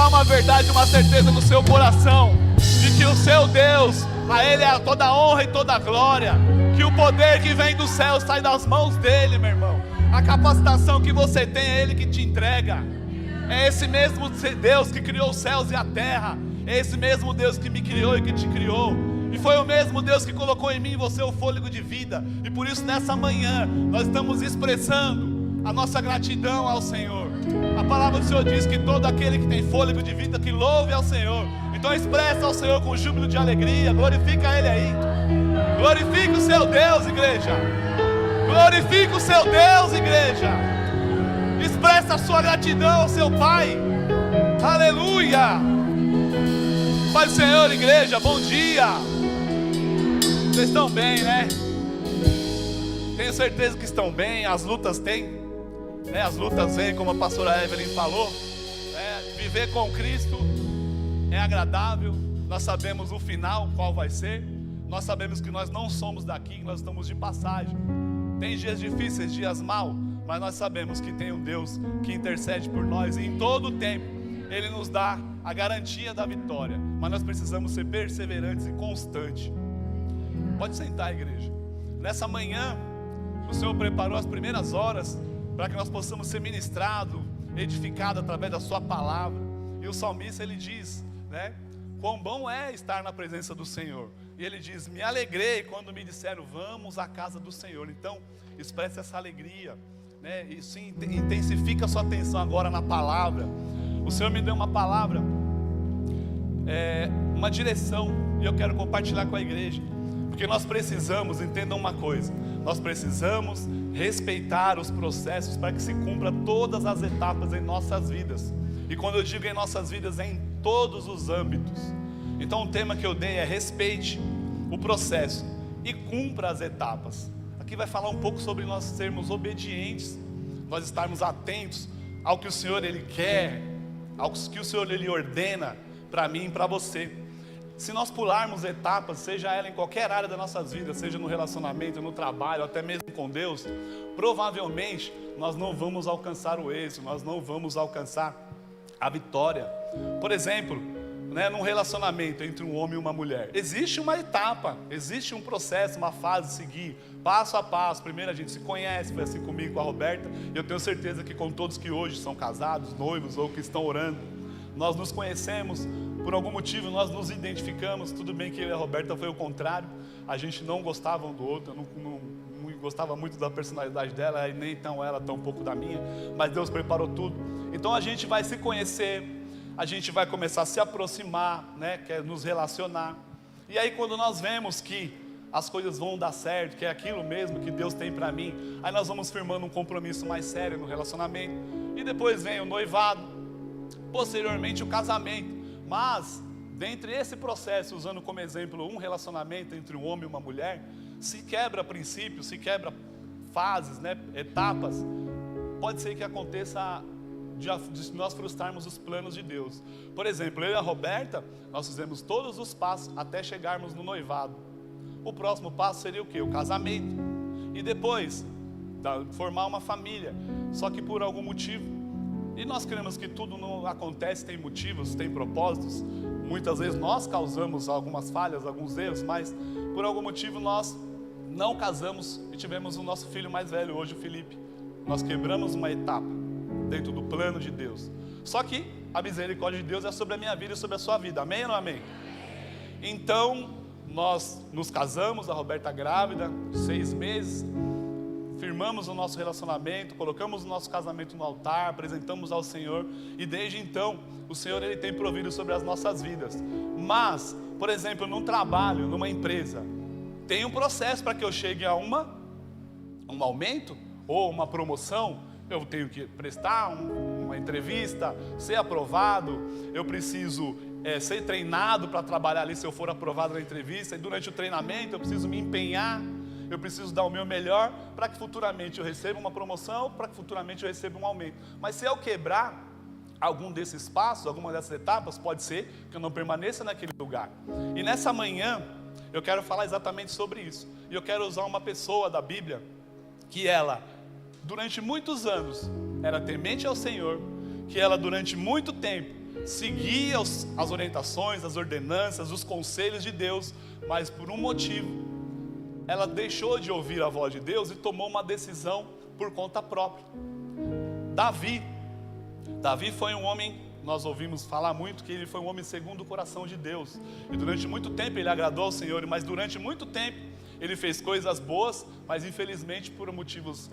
colocar uma verdade, uma certeza no seu coração, de que o seu Deus, a Ele é toda a honra e toda a glória, que o poder que vem do céu sai das mãos dEle, meu irmão. A capacitação que você tem é Ele que te entrega. É esse mesmo Deus que criou os céus e a terra. É esse mesmo Deus que me criou e que te criou. E foi o mesmo Deus que colocou em mim e você o fôlego de vida. E por isso nessa manhã nós estamos expressando a nossa gratidão ao Senhor. A palavra do Senhor diz que todo aquele que tem fôlego de vida, que louve ao Senhor. Então expressa ao Senhor com júbilo de alegria. Glorifica Ele aí. Glorifica o seu Deus, igreja. Glorifica o seu Deus, igreja. Expressa a sua gratidão ao seu Pai. Aleluia. Pai do Senhor, igreja, bom dia. Vocês estão bem, né? Tenho certeza que estão bem. As lutas têm, né? As lutas vêm, como a pastora Evelyn falou, né? Viver com Cristo é agradável. Nós sabemos o final, qual vai ser. Nós sabemos que nós não somos daqui, nós estamos de passagem. Tem dias difíceis, dias maus, mas nós sabemos que tem um Deus que intercede por nós, e em todo o tempo Ele nos dá a garantia da vitória. Mas nós precisamos ser perseverantes e constantes. Pode sentar, igreja. Nessa manhã o Senhor preparou as primeiras horas para que nós possamos ser ministrados, edificados através da sua palavra. E o salmista, ele diz, né, quão bom é estar na presença do Senhor. E ele diz, me alegrei quando me disseram, vamos à casa do Senhor. Então expresse essa alegria, né? Isso intensifica a sua atenção agora na palavra. O Senhor me deu uma palavra, uma direção, e eu quero compartilhar com a igreja. Porque nós precisamos, entendam uma coisa, nós precisamos respeitar os processos para que se cumpra todas as etapas em nossas vidas. E quando eu digo em nossas vidas, é em todos os âmbitos. Então o tema que eu dei é respeite o processo e cumpra as etapas. Aqui vai falar um pouco sobre nós sermos obedientes, nós estarmos atentos ao que o Senhor Ele quer, ao que o Senhor Ele ordena para mim e para você. Se nós pularmos etapas, seja ela em qualquer área das nossas vidas, seja no relacionamento, no trabalho, até mesmo com Deus, provavelmente nós não vamos alcançar o êxito, nós não vamos alcançar a vitória. Por exemplo, né, num relacionamento entre um homem e uma mulher, existe uma etapa, existe um processo, uma fase a seguir, passo a passo. Primeiro a gente se conhece, foi assim comigo, com a Roberta, e eu tenho certeza que com todos que hoje são casados, noivos ou que estão orando, nós nos conhecemos, por algum motivo nós nos identificamos. Tudo bem que eu e a Roberta foi o contrário, a gente não gostava um do outro, eu não gostava muito da personalidade dela, e nem então ela tão pouco da minha, mas Deus preparou tudo. Então a gente vai se conhecer, a gente vai começar a se aproximar, né, quer nos relacionar, e aí quando nós vemos que as coisas vão dar certo, que é aquilo mesmo que Deus tem para mim, aí nós vamos firmando um compromisso mais sério no relacionamento, e depois vem o noivado, posteriormente o casamento. Mas dentre esse processo, usando como exemplo um relacionamento entre um homem e uma mulher, se quebra princípios, se quebra fases, né, etapas, pode ser que aconteça de nós frustrarmos os planos de Deus. Por exemplo, eu e a Roberta, nós fizemos todos os passos até chegarmos no noivado. O próximo passo seria o quê? O casamento. E depois, formar uma família. Só que por algum motivo, e nós cremos que tudo não acontece, tem motivos, tem propósitos. Muitas vezes nós causamos algumas falhas, alguns erros, mas por algum motivo nós não casamos e tivemos o nosso filho mais velho, hoje o Felipe. Nós quebramos uma etapa dentro do plano de Deus. Só que a misericórdia de Deus é sobre a minha vida e sobre a sua vida, amém ou não amém? Então nós nos casamos, a Roberta grávida, 6 meses, firmamos o nosso relacionamento, colocamos o nosso casamento no altar, apresentamos ao Senhor, e desde então o Senhor Ele tem provido sobre as nossas vidas. Mas, por exemplo, num trabalho, numa empresa, tem um processo para que eu chegue a um aumento ou uma promoção. Eu tenho que prestar uma entrevista, ser aprovado, eu preciso ser treinado para trabalhar ali se eu for aprovado na entrevista, e durante o treinamento eu preciso me empenhar, eu preciso dar o meu melhor para que futuramente eu receba uma promoção, para que futuramente eu receba um aumento. Mas se eu quebrar algum desses passos, alguma dessas etapas, pode ser que eu não permaneça naquele lugar. E nessa manhã eu quero falar exatamente sobre isso. E eu quero usar uma pessoa da Bíblia que ela, durante muitos anos, era temente ao Senhor, que ela durante muito tempo, seguia as orientações, as ordenanças, os conselhos de Deus, mas por um motivo, ela deixou de ouvir a voz de Deus e tomou uma decisão por conta própria. Davi foi um homem, nós ouvimos falar muito que ele foi um homem segundo o coração de Deus, e durante muito tempo ele agradou ao Senhor, mas durante muito tempo ele fez coisas boas, mas infelizmente por motivos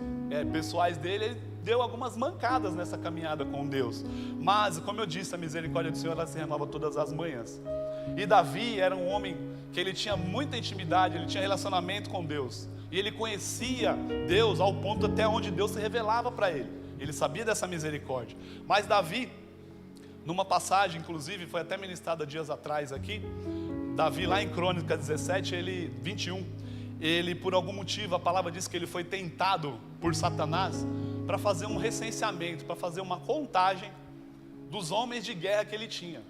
pessoais dele, ele deu algumas mancadas nessa caminhada com Deus. Mas, como eu disse, a misericórdia do Senhor, ela se renova todas as manhãs. E Davi era um homem que ele tinha muita intimidade, ele tinha relacionamento com Deus, e ele conhecia Deus ao ponto até onde Deus se revelava para ele. Ele sabia dessa misericórdia. Mas Davi, numa passagem, inclusive, foi até ministrada dias atrás aqui, Davi lá em Crônicas 17, 21, ele por algum motivo, a palavra diz que ele foi tentado por Satanás para fazer um recenseamento, para fazer uma contagem dos homens de guerra que ele tinha.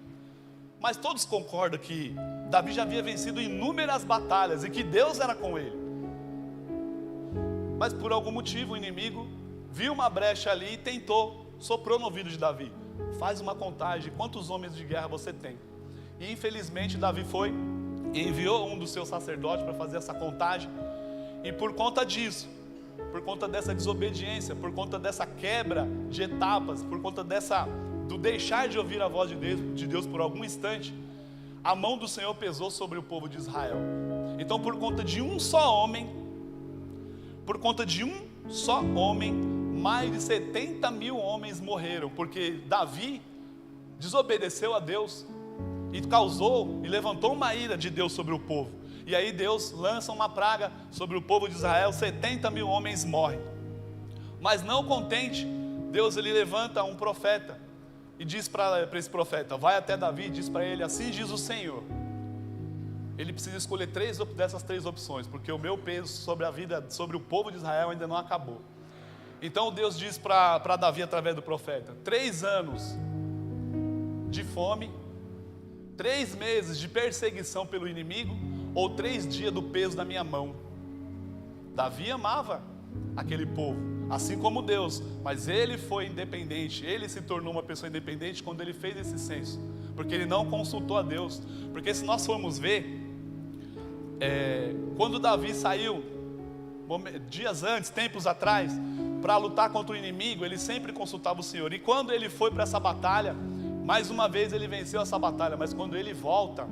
Mas todos concordam que Davi já havia vencido inúmeras batalhas e que Deus era com ele. Mas por algum motivo o inimigo viu uma brecha ali e tentou, soprou no ouvido de Davi: faz uma contagem, quantos homens de guerra você tem? E infelizmente Davi foi e enviou um dos seus sacerdotes para fazer essa contagem. E por conta disso, por conta dessa desobediência, por conta dessa quebra de etapas, por conta do deixar de ouvir a voz de Deus por algum instante, a mão do Senhor pesou sobre o povo de Israel. Então por conta de um só homem, mais de 70 mil homens morreram, porque Davi desobedeceu a Deus e causou e levantou uma ira de Deus sobre o povo. E aí Deus lança uma praga sobre o povo de Israel, 70 mil homens morrem. Mas não contente, Deus ele levanta um profeta e diz para esse profeta: vai até Davi e diz para ele: assim diz o Senhor. Ele precisa escolher dessas três opções, porque o meu peso sobre a vida, sobre o povo de Israel ainda não acabou. Então Deus diz para Davi através do profeta: 3 anos de fome, 3 meses de perseguição pelo inimigo, ou 3 dias do peso da minha mão. Davi amava aquele povo, assim como Deus, mas ele foi independente, ele se tornou uma pessoa independente quando ele fez esse censo, porque ele não consultou a Deus. Porque se nós formos ver, quando Davi saiu, dias antes, tempos atrás, para lutar contra o inimigo, ele sempre consultava o Senhor. E quando ele foi para essa batalha, mais uma vez ele venceu essa batalha, mas quando ele volta,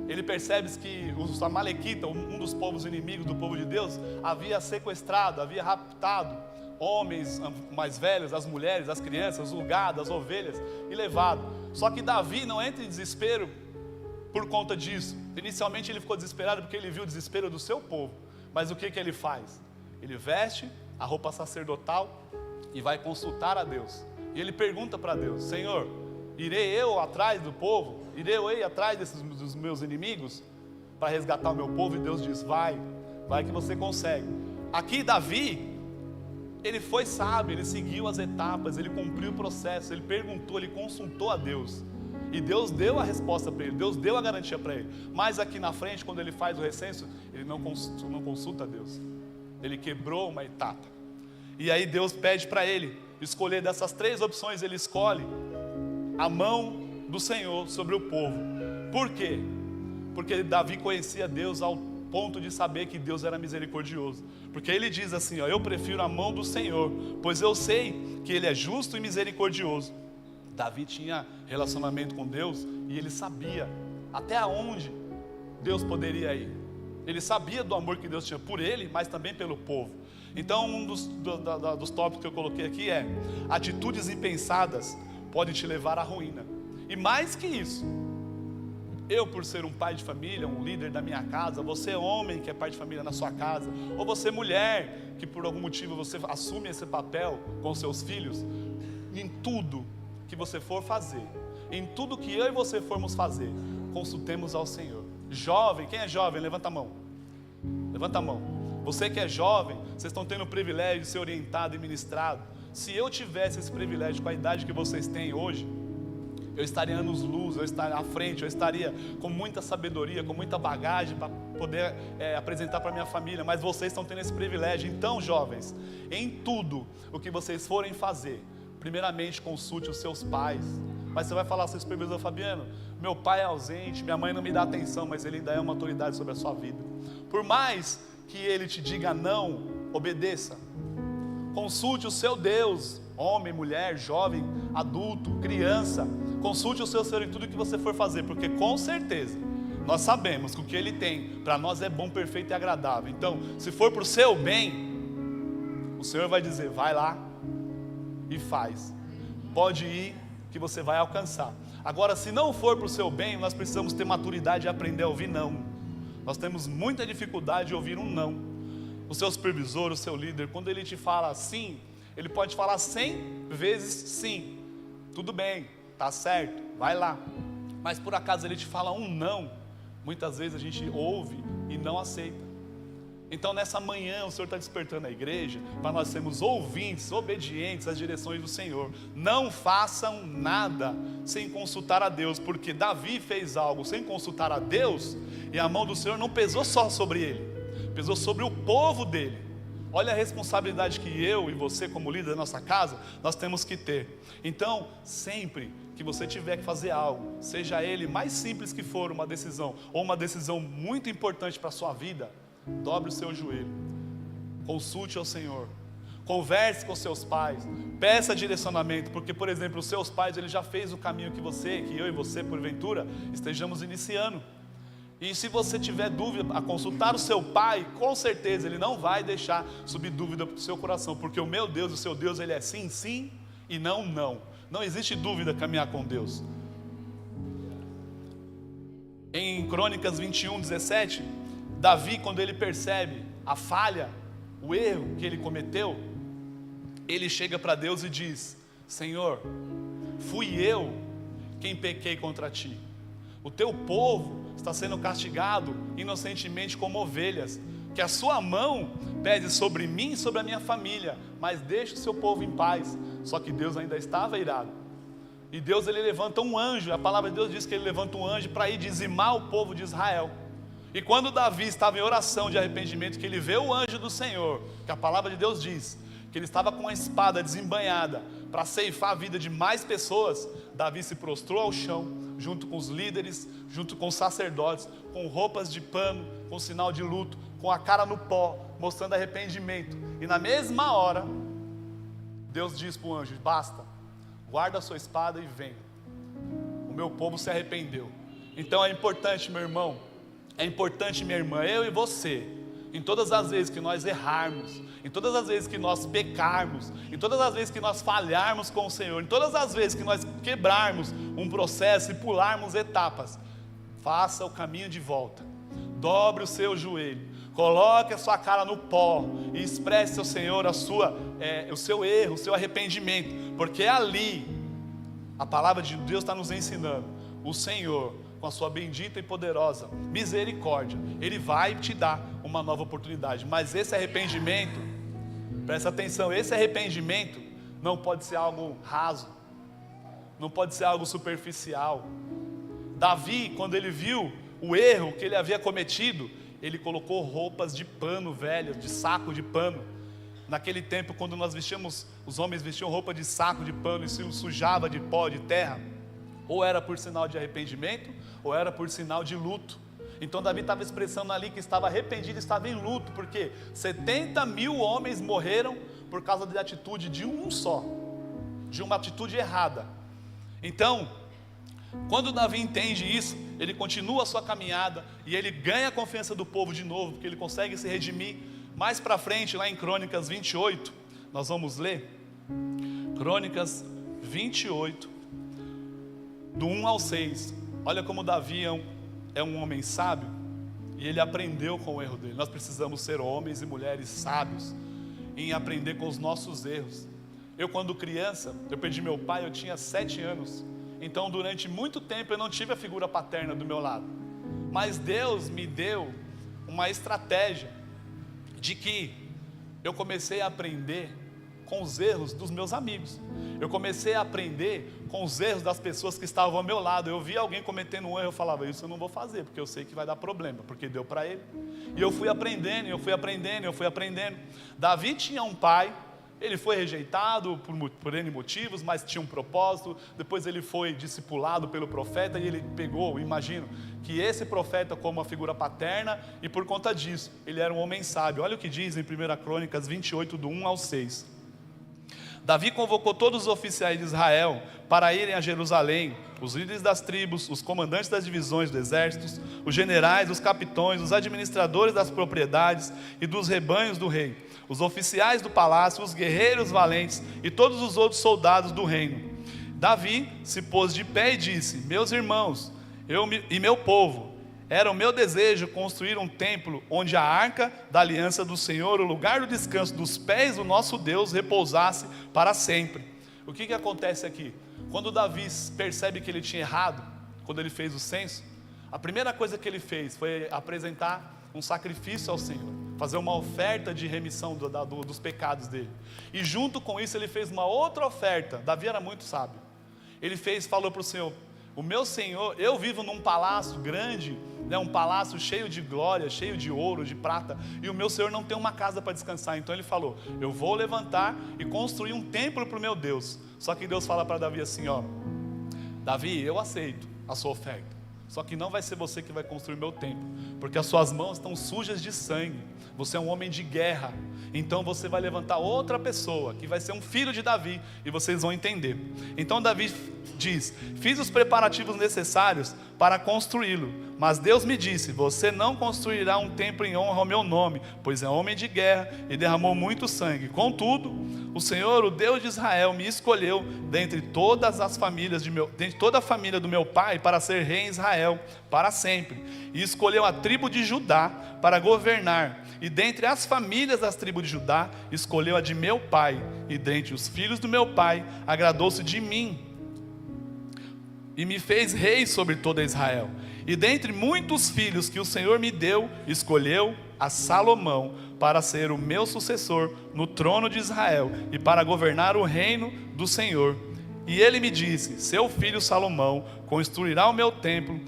ele percebe que os amalequitas, um dos povos inimigos do povo de Deus, havia sequestrado, havia raptado homens mais velhos, as mulheres, as crianças, o gado, as ovelhas, e levado. Só que Davi não entra em desespero por conta disso. Inicialmente ele ficou desesperado porque ele viu o desespero do seu povo. Mas o que ele faz? Ele veste a roupa sacerdotal e vai consultar a Deus. E ele pergunta para Deus: Senhor, irei eu atrás do povo? Irei eu ir atrás dos meus inimigos para resgatar o meu povo? E Deus diz: vai que você consegue. Aqui Davi, ele foi sábio, ele seguiu as etapas, ele cumpriu o processo, ele perguntou, ele consultou a Deus. E Deus deu a resposta para ele, Deus deu a garantia para ele. Mas aqui na frente, quando ele faz o recenso, ele não consulta a Deus. Ele quebrou uma etapa. E aí Deus pede para ele escolher dessas 3 opções. Ele escolhe a mão do Senhor sobre o povo. Por quê? Porque Davi conhecia Deus ao ponto de saber que Deus era misericordioso. Porque ele diz assim: eu prefiro a mão do Senhor, pois eu sei que Ele é justo e misericordioso. Davi tinha relacionamento com Deus e ele sabia até onde Deus poderia ir. Ele sabia do amor que Deus tinha por ele, mas também pelo povo. Então um dos tópicos que eu coloquei aqui é: atitudes impensadas podem te levar à ruína. E mais que isso, eu, por ser um pai de família, um líder da minha casa, você homem que é pai de família na sua casa, ou você mulher que por algum motivo você assume esse papel com seus filhos, em tudo que você for fazer, em tudo que eu e você formos fazer, consultemos ao Senhor. Jovem, quem é jovem? Levanta a mão. Levanta a mão. Você que é jovem, vocês estão tendo o privilégio de ser orientado e ministrado. Se eu tivesse esse privilégio com a idade que vocês têm hoje, eu estaria anos-luz, eu estaria à frente, eu estaria com muita sabedoria, com muita bagagem para poder apresentar para minha família. Mas vocês estão tendo esse privilégio. Então, jovens, em tudo o que vocês forem fazer, primeiramente consulte os seus pais, Mas você vai falar ao seu supervisor: Fabiano, meu pai é ausente, minha mãe não me dá atenção, mas ele ainda é uma autoridade sobre a sua vida. Por mais que ele te diga não, obedeça. Consulte o seu Deus, homem, mulher, jovem, adulto, criança. Consulte o seu Senhor em tudo que você for fazer, porque com certeza nós sabemos que o que Ele tem para nós é bom, perfeito e agradável. Então, se for para o seu bem, o Senhor vai dizer: vai lá e faz. Pode ir que você vai alcançar. Agora, se não for para o seu bem, nós precisamos ter maturidade e aprender a ouvir não. Nós temos muita dificuldade de ouvir um não. O seu supervisor, o seu líder, quando ele te fala sim, ele pode falar 100 vezes sim. Tudo bem, tá certo, vai lá. Mas por acaso ele te fala um não, muitas vezes a gente ouve e não aceita. Então nessa manhã o Senhor está despertando a igreja para nós sermos ouvintes, obedientes às direções do Senhor. Não façam nada sem consultar a Deus, porque Davi fez algo sem consultar a Deus, e a mão do Senhor não pesou só sobre ele, pesou sobre o povo dele. Olha a responsabilidade que eu e você, como líder da nossa casa, nós temos que ter. Então, sempre que você tiver que fazer algo, seja ele mais simples que for uma decisão, ou uma decisão muito importante para a sua vida, dobre o seu joelho, consulte ao Senhor, converse com seus pais, peça direcionamento, porque, por exemplo, os seus pais, ele já fez o caminho que eu e você, porventura, estejamos iniciando. E se você tiver dúvida a consultar o seu pai, com certeza ele não vai deixar subir dúvida para o seu coração, porque o meu Deus, o seu Deus, ele é sim, sim e não, não. Não existe dúvida caminhar com Deus. Em Crônicas 21, 17, Davi, quando ele percebe a falha, o erro que ele cometeu, ele chega para Deus e diz: Senhor, fui eu quem pequei contra ti. O teu povo está sendo castigado inocentemente como ovelhas, que a sua mão pese sobre mim e sobre a minha família, mas deixe o seu povo em paz. Só que Deus ainda estava irado, e Deus, ele levanta um anjo. A palavra de Deus diz que ele levanta um anjo para ir dizimar o povo de Israel. E quando Davi estava em oração de arrependimento, que ele vê o anjo do Senhor, que a palavra de Deus diz que ele estava com a espada desembainhada para ceifar a vida de mais pessoas, Davi se prostrou ao chão, junto com os líderes, junto com os sacerdotes, com roupas de pano, com sinal de luto, com a cara no pó, mostrando arrependimento. E na mesma hora, Deus diz para o anjo: basta, guarda a sua espada e vem, o meu povo se arrependeu. Então é importante, meu irmão, é importante, minha irmã, eu e você, em todas as vezes que nós errarmos, em todas as vezes que nós pecarmos, em todas as vezes que nós falharmos com o Senhor, em todas as vezes que nós quebrarmos um processo e pularmos etapas, faça o caminho de volta, dobre o seu joelho, coloque a sua cara no pó e expresse ao Senhor o seu erro, o seu arrependimento, porque ali, a palavra de Deus está nos ensinando, o Senhor, com a sua bendita e poderosa misericórdia, Ele vai te dar uma nova oportunidade. Mas esse arrependimento, presta atenção, esse arrependimento não pode ser algo raso, não pode ser algo superficial. Davi, quando ele viu o erro que ele havia cometido, ele colocou roupas de pano velhas, de saco de pano. Naquele tempo, quando nós vestíamos, os homens vestiam roupa de saco de pano e se sujava de pó, de terra, ou era por sinal de arrependimento, ou era por sinal de luto. Então Davi estava expressando ali que estava arrependido, estava em luto, porque 70 mil homens morreram por causa da atitude de um só, de uma atitude errada. Então, quando Davi entende isso, ele continua a sua caminhada, e ele ganha a confiança do povo de novo, porque ele consegue se redimir. Mais para frente, lá em Crônicas 28, nós vamos ler, Crônicas 28, do 1 ao 6, olha como Davi é um homem sábio, e ele aprendeu com o erro dele. Nós precisamos ser homens e mulheres sábios, em aprender com os nossos erros. Eu, quando criança, eu perdi meu pai, eu tinha 7 anos, então durante muito tempo eu não tive a figura paterna do meu lado, mas Deus me deu uma estratégia, de que eu comecei a aprender com os erros dos meus amigos, eu comecei a aprender com os erros das pessoas que estavam ao meu lado. Eu via alguém cometendo um erro, eu falava: isso eu não vou fazer, porque eu sei que vai dar problema, porque deu para ele. E eu fui aprendendo, eu fui aprendendo, eu fui aprendendo. Davi tinha um pai Ele foi rejeitado por N motivos, mas tinha um propósito. Depois ele foi discipulado pelo profeta e ele pegou, imagino, que esse profeta como uma figura paterna, e por conta disso, ele era um homem sábio. Olha o que diz em 1 Crônicas 28, do 1 ao 6. Davi convocou todos os oficiais de Israel para irem a Jerusalém, os líderes das tribos, os comandantes das divisões do exército, os generais, os capitões, os administradores das propriedades e dos rebanhos do rei, os oficiais do palácio, os guerreiros valentes e todos os outros soldados do reino. Davi se pôs de pé e disse: meus irmãos, e meu povo, era o meu desejo construir um templo onde a arca da aliança do Senhor, o lugar do descanso dos pés do nosso Deus, repousasse para sempre. O que acontece aqui? Quando Davi percebe que ele tinha errado, quando ele fez o censo, a primeira coisa que ele fez foi apresentar um sacrifício ao Senhor, fazer uma oferta de remissão dos pecados dele. E junto com isso ele fez uma outra oferta. Davi era muito sábio. Ele falou para o Senhor: o meu Senhor, eu vivo num palácio grande, um palácio cheio de glória, cheio de ouro, de prata, e o meu Senhor não tem uma casa para descansar. Então ele falou: eu vou levantar e construir um templo para o meu Deus. Só que Deus fala para Davi assim: Davi, eu aceito a sua oferta, só que não vai ser você que vai construir meu templo, porque as suas mãos estão sujas de sangue. Você é um homem de guerra. Então você vai levantar outra pessoa, que vai ser um filho de Davi, e vocês vão entender. Então Davi diz: fiz os preparativos necessários para construí-lo, mas Deus me disse: você não construirá um templo em honra ao meu nome, pois é homem de guerra e derramou muito sangue. Contudo, o Senhor, o Deus de Israel, me escolheu dentre todas as famílias dentre toda a família do meu pai, para ser rei em Israel para sempre, e escolheu a tribo de Judá para governar, e dentre as famílias das tribos de Judá, escolheu a de meu pai, e dentre os filhos do meu pai, agradou-se de mim, e me fez rei sobre toda Israel. E dentre muitos filhos que o Senhor me deu, escolheu a Salomão para ser o meu sucessor no trono de Israel, e para governar o reino do Senhor. E ele me disse: seu filho Salomão construirá o meu templo,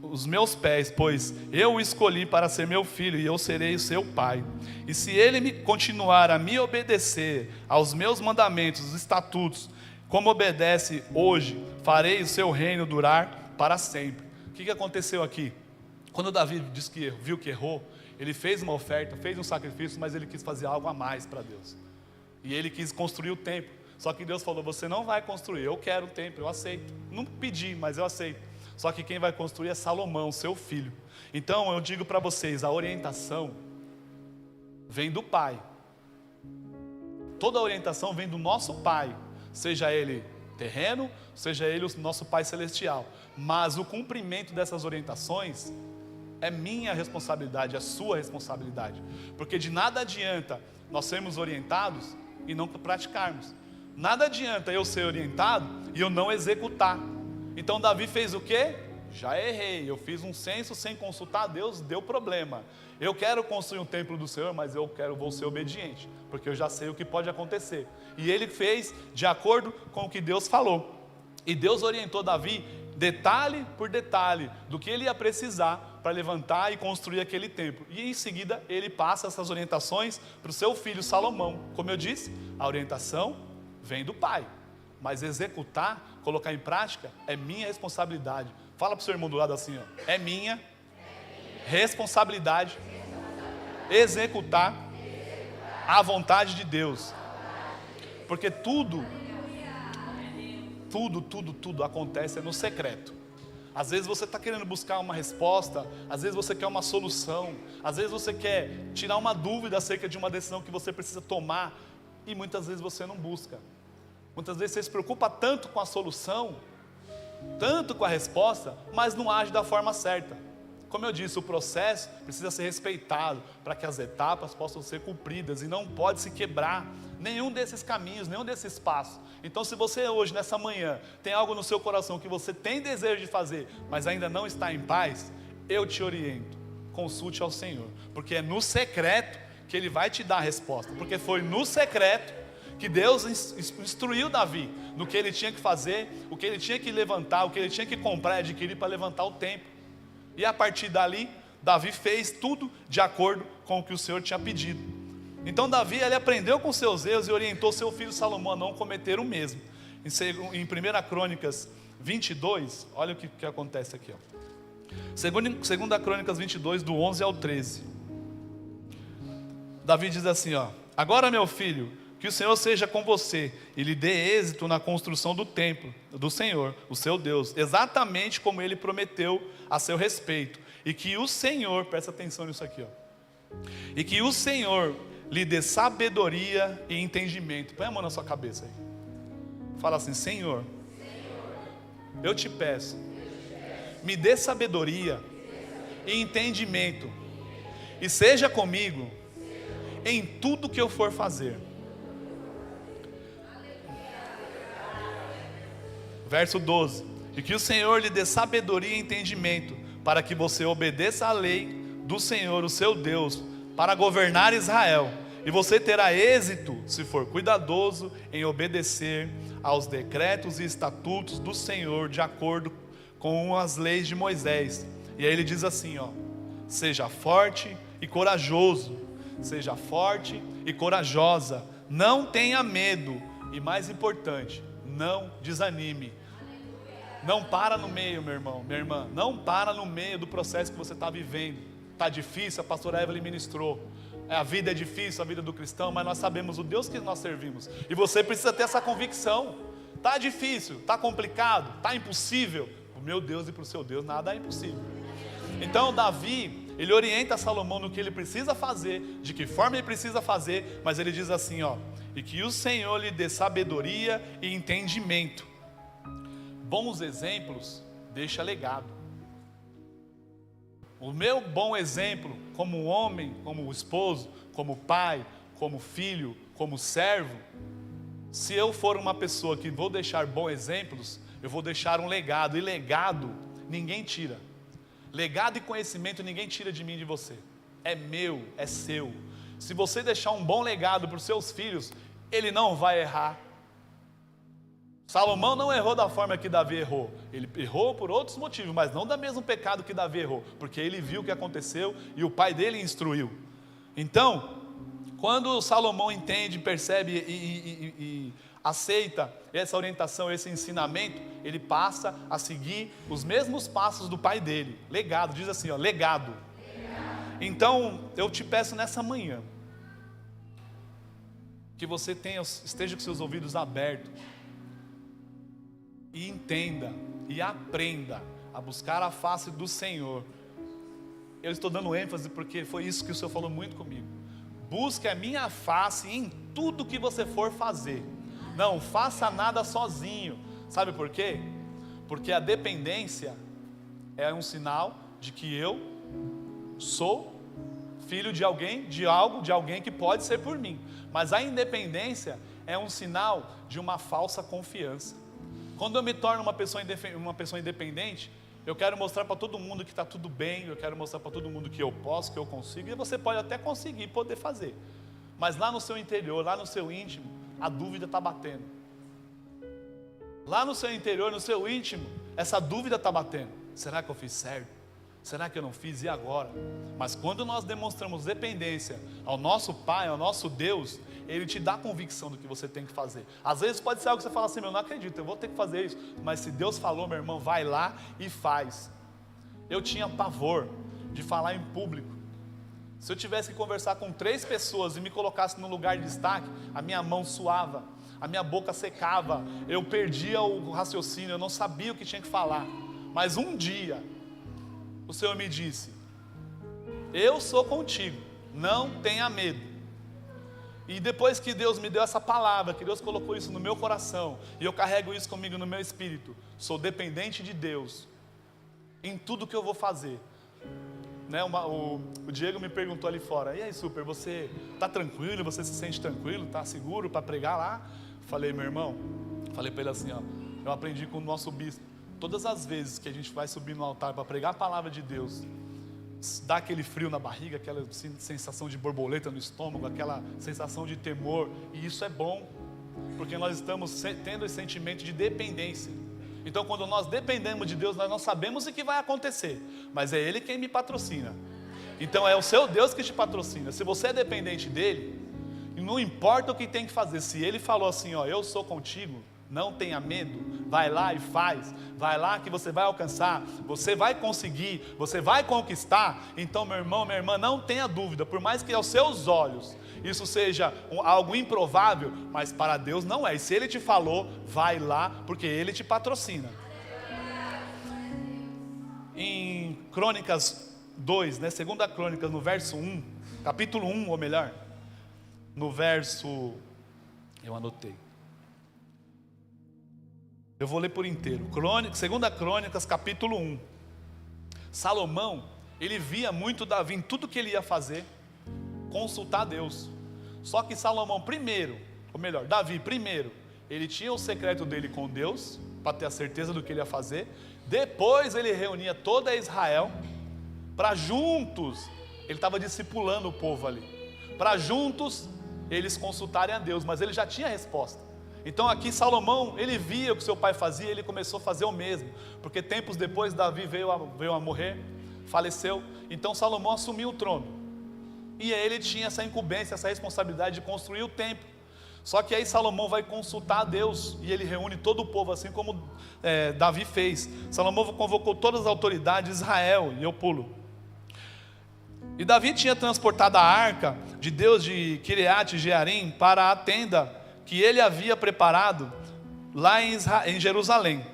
os meus pés, pois eu o escolhi para ser meu filho, e eu serei o seu pai. E se ele continuar a me obedecer aos meus mandamentos, os estatutos, como obedece hoje, farei o seu reino durar para sempre. O que aconteceu aqui? Quando Davi viu que errou, ele fez uma oferta, fez um sacrifício, mas ele quis fazer algo a mais para Deus. E ele quis construir o templo. Só que Deus falou: você não vai construir, eu quero o templo, eu aceito. Não pedi, mas eu aceito. Só que quem vai construir é Salomão, seu filho. Então eu digo para vocês, a orientação vem do Pai. Toda a orientação vem do nosso Pai, seja ele terreno, seja ele o nosso Pai celestial. Mas o cumprimento dessas orientações é minha responsabilidade, é sua responsabilidade. Porque de nada adianta nós sermos orientados e não praticarmos. Nada adianta eu ser orientado e eu não executar. Então Davi fez o quê? Já errei, eu fiz um censo sem consultar a Deus, deu problema. Eu quero construir um templo do Senhor, mas vou ser obediente, porque eu já sei o que pode acontecer. E ele fez de acordo com o que Deus falou. E Deus orientou Davi, detalhe por detalhe, do que ele ia precisar para levantar e construir aquele templo. E em seguida ele passa essas orientações para o seu filho Salomão. Como eu disse, a orientação vem do Pai, mas executar, colocar em prática, é minha responsabilidade. Fala para o seu irmão do lado assim: é minha responsabilidade executar a vontade de Deus. Porque tudo acontece no secreto. Às vezes você está querendo buscar uma resposta, às vezes você quer uma solução, às vezes você quer tirar uma dúvida acerca de uma decisão que você precisa tomar, e muitas vezes você não busca. Muitas vezes você se preocupa tanto com a solução, tanto com a resposta, mas não age da forma certa. Como eu disse, o processo precisa ser respeitado para que as etapas possam ser cumpridas, e não pode se quebrar nenhum desses caminhos, nenhum desses passos. Então, se você hoje, nessa manhã, tem algo no seu coração que você tem desejo de fazer, mas ainda não está em paz, eu te oriento: consulte ao Senhor, porque é no secreto que Ele vai te dar a resposta. Porque foi no secreto que Deus instruiu Davi no que ele tinha que fazer, o que ele tinha que levantar, o que ele tinha que comprar e adquirir para levantar o templo. E a partir dali, Davi fez tudo de acordo com o que o Senhor tinha pedido. Então Davi, ele aprendeu com seus erros e orientou seu filho Salomão a não cometer o mesmo. Em 1 Crônicas 22, olha o que acontece aqui, ó. 2 Crônicas 22, do 11 ao 13. Davi diz assim, ó: agora, meu filho, que o Senhor seja com você e lhe dê êxito na construção do templo do Senhor, o seu Deus, exatamente como ele prometeu a seu respeito. E que o Senhor, presta atenção nisso aqui, ó, e que o Senhor lhe dê sabedoria e entendimento. Põe a mão na sua cabeça aí. Fala assim: Senhor, eu te peço, me dê sabedoria e entendimento, e seja comigo em tudo que eu for fazer. Verso 12: e que o Senhor lhe dê sabedoria e entendimento, para que você obedeça à lei do Senhor, o seu Deus, para governar Israel. E você terá êxito se for cuidadoso em obedecer aos decretos e estatutos do Senhor, de acordo com as leis de Moisés. E aí ele diz assim, ó: seja forte e corajoso, seja forte e corajosa, não tenha medo, e mais importante, não desanime. Não para no meio, meu irmão, minha irmã, não para no meio do processo que você está vivendo. Está difícil, a pastora Evelyn ministrou. A vida é difícil, a vida do cristão, mas nós sabemos o Deus que nós servimos. E você precisa ter essa convicção. Está difícil, está complicado, está impossível. O meu Deus e para o seu Deus nada é impossível. Então Davi, ele orienta Salomão no que ele precisa fazer, de que forma ele precisa fazer, mas ele diz assim, ó: e que o Senhor lhe dê sabedoria e entendimento. Bons exemplos deixa legado. O meu bom exemplo, como homem, como esposo, como pai, como filho, como servo, se eu for uma pessoa que vou deixar bons exemplos, eu vou deixar um legado. E legado ninguém tira. Legado e conhecimento ninguém tira de mim e de você. É meu, é seu. Se você deixar um bom legado para os seus filhos, ele não vai errar. Salomão não errou da forma que Davi errou. Ele errou por outros motivos, mas não do mesmo pecado que Davi errou, porque ele viu o que aconteceu e o pai dele instruiu. Então, quando Salomão entende, percebe e aceita essa orientação, esse ensinamento, ele passa a seguir os mesmos passos do pai dele. Legado, diz assim, ó, legado. Então, eu te peço nessa manhã, que você esteja com seus ouvidos abertos, e entenda, e aprenda a buscar a face do Senhor. Eu estou dando ênfase porque foi isso que o Senhor falou muito comigo. Busque a minha face em tudo que você for fazer. Não faça nada sozinho. Sabe por quê? Porque a dependência é um sinal de que eu sou filho de alguém, de algo, de alguém que pode ser por mim. Mas a independência é um sinal de uma falsa confiança. Quando eu me torno uma pessoa independente, eu quero mostrar para todo mundo que está tudo bem, eu quero mostrar para todo mundo que eu posso, que eu consigo, e você pode até conseguir, poder fazer. Mas lá no seu interior, lá no seu íntimo, a dúvida está batendo. Lá no seu interior, no seu íntimo, essa dúvida está batendo. Será que eu fiz certo? Será que eu não fiz? E agora? Mas quando nós demonstramos dependência ao nosso Pai, ao nosso Deus, Ele te dá a convicção do que você tem que fazer. Às vezes pode ser algo que você fala assim, eu não acredito, eu vou ter que fazer isso. Mas se Deus falou, meu irmão, vai lá e faz. Eu tinha pavor de falar em público. Se eu tivesse que conversar com 3 pessoas e me colocasse num lugar de destaque, a minha mão suava, a minha boca secava, eu perdia o raciocínio, eu não sabia o que tinha que falar. Mas um dia, o Senhor me disse, eu sou contigo, não tenha medo. E depois que Deus me deu essa palavra, que Deus colocou isso no meu coração, e eu carrego isso comigo no meu espírito, sou dependente de Deus, em tudo que eu vou fazer. Né, o Diego me perguntou ali fora, e aí Super, você está tranquilo, você se sente tranquilo, está seguro para pregar lá? Falei, meu irmão, falei para ele assim, ó, eu aprendi com o nosso bispo, todas as vezes que a gente vai subir no altar para pregar a palavra de Deus, dá aquele frio na barriga, aquela sensação de borboleta no estômago, aquela sensação de temor, e isso é bom, porque nós estamos tendo esse sentimento de dependência. Então quando nós dependemos de Deus, nós não sabemos o que vai acontecer, mas é Ele quem me patrocina. Então é o seu Deus que te patrocina. Se você é dependente dEle, E não importa o que tem que fazer, se ele falou assim, ó, eu sou contigo, não tenha medo, vai lá e faz, vai lá que você vai alcançar, você vai conseguir, você vai conquistar. Então, meu irmão, minha irmã, não tenha dúvida, por mais que aos seus olhos isso seja algo improvável, mas para Deus não é. E se Ele te falou, vai lá, porque Ele te patrocina. Em Crônicas 2, né, 2 Crônicas, no verso 1, capítulo 1, ou melhor, no verso, eu anotei, eu vou ler por inteiro, 2 Crônicas, capítulo 1, Salomão, ele via muito Davi em tudo que ele ia fazer, consultar Deus. Só que Salomão primeiro, ou melhor, Davi primeiro, ele tinha o secreto dele com Deus, para ter a certeza do que ele ia fazer. Depois ele reunia toda Israel, para juntos, ele estava discipulando o povo ali, para juntos eles consultarem a Deus, mas ele já tinha a resposta. Então aqui Salomão, ele via o que seu pai fazia, ele começou a fazer o mesmo, porque tempos depois Davi veio a morrer, faleceu, então Salomão assumiu o trono, e ele tinha essa incumbência, essa responsabilidade de construir o templo. Só que aí Salomão vai consultar a Deus, e ele reúne todo o povo, assim como Davi fez. Salomão convocou todas as autoridades de Israel, e eu pulo. E Davi tinha transportado a arca de Deus de Kiriat Jearim para a tenda que ele havia preparado lá em Jerusalém.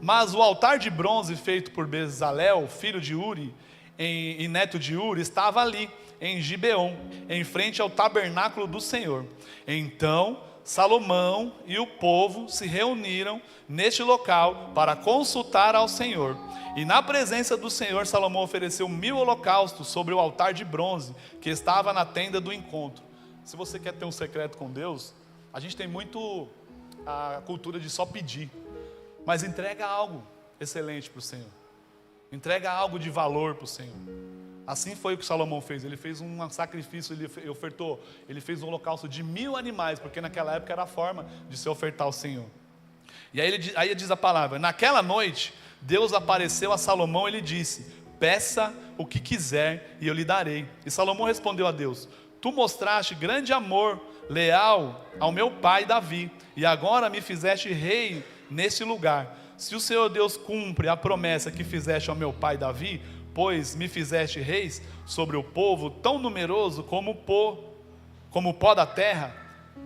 Mas o altar de bronze feito por Bezalel, filho de Uri e neto de Uri, estava ali em Gibeon, em frente ao tabernáculo do Senhor. Então Salomão e o povo se reuniram neste local para consultar ao Senhor. E na presença do Senhor, Salomão ofereceu 1000 holocaustos sobre o altar de bronze que estava na tenda do encontro. Se você quer ter um secreto com Deus, a gente tem muito a cultura de só pedir, mas entrega algo excelente para o Senhor, entrega algo de valor para o Senhor. Assim foi o que Salomão fez. Ele fez um sacrifício, ele fez um holocausto de 1000 animais, porque naquela época era a forma de se ofertar ao Senhor. E aí diz a palavra: naquela noite Deus apareceu a Salomão e lhe disse: peça o que quiser e eu lhe darei. E Salomão respondeu a Deus: tu mostraste grande amor, leal ao meu pai Davi, e agora me fizeste rei neste lugar. Se o Senhor Deus cumpre a promessa que fizeste ao meu pai Davi, pois me fizeste reis sobre o povo tão numeroso como o pó da terra.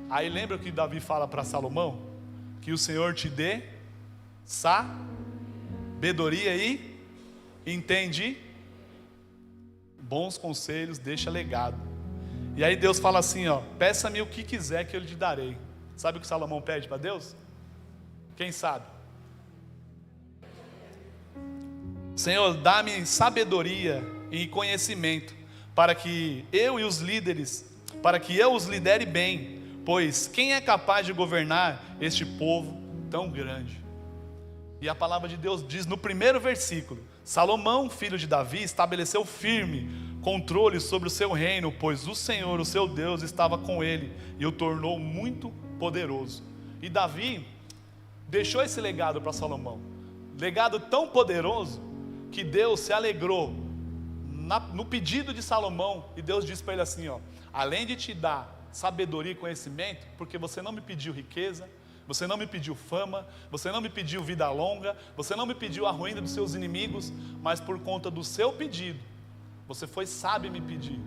Aí lembra o que Davi fala para Salomão? Que o Senhor te dê sabedoria e entende, bons conselhos, deixa legado. E aí Deus fala assim, ó: peça-me o que quiser que eu lhe darei. Sabe o que Salomão pede para Deus? Quem sabe? Senhor, dá-me sabedoria e conhecimento, para que eu os lidere bem, pois quem é capaz de governar este povo tão grande? E a palavra de Deus diz no primeiro versículo: Salomão, filho de Davi, estabeleceu firme controle sobre o seu reino, pois o Senhor, o seu Deus, estava com ele e o tornou muito poderoso. E Davi deixou esse legado para Salomão, legado tão poderoso que Deus se alegrou no pedido de Salomão, e Deus disse para ele assim, ó: além de te dar sabedoria e conhecimento, porque você não me pediu riqueza, você não me pediu fama, você não me pediu vida longa, você não me pediu a ruína dos seus inimigos, mas por conta do seu pedido, você foi sábio em me pedir,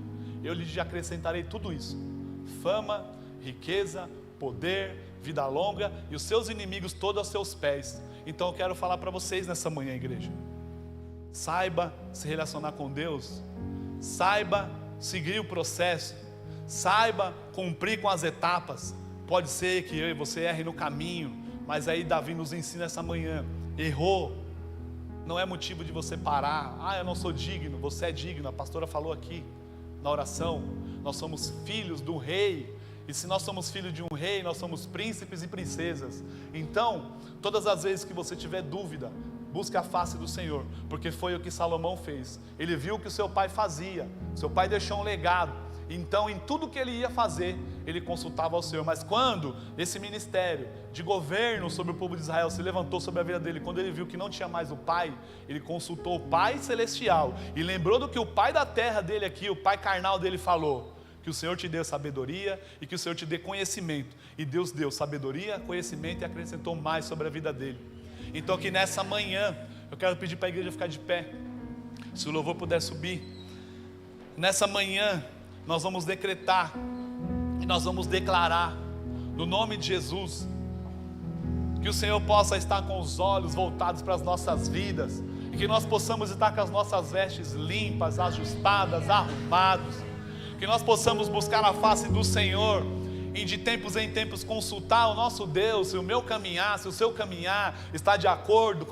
eu lhe acrescentarei tudo isso: fama, riqueza, poder, vida longa, e os seus inimigos todos aos seus pés. Então eu quero falar para vocês nessa manhã, igreja: saiba se relacionar com Deus, saiba seguir o processo, saiba cumprir com as etapas. Pode ser que eu e você erre no caminho, mas aí Davi nos ensina essa manhã: errou, não é motivo de você parar. Eu não sou digno. Você é digno. A pastora falou aqui na oração, nós somos filhos do rei, e se nós somos filhos de um rei, nós somos príncipes e princesas. Então, todas as vezes que você tiver dúvida, busque a face do Senhor, porque foi o que Salomão fez. Ele viu o que o seu pai fazia, seu pai deixou um legado, então em tudo que ele ia fazer, ele consultava ao Senhor. Mas quando esse ministério de governo sobre o povo de Israel se levantou sobre a vida dele, quando ele viu que não tinha mais o pai, ele consultou o Pai Celestial, e lembrou do que o pai da terra dele aqui, o pai carnal dele falou: Que o Senhor te dê sabedoria e que o Senhor te dê conhecimento. E Deus deu sabedoria, conhecimento e acrescentou mais sobre a vida dele. Então que nessa manhã, eu quero pedir para a igreja ficar de pé. Se o louvor puder subir. Nessa manhã, nós vamos decretar e nós vamos declarar, no nome de Jesus, que o Senhor possa estar com os olhos voltados para as nossas vidas, e que nós possamos estar com as nossas vestes limpas, ajustadas, arrumados, que nós possamos buscar a face do Senhor, e de tempos em tempos consultar o nosso Deus, se o meu caminhar, se o seu caminhar está de acordo com a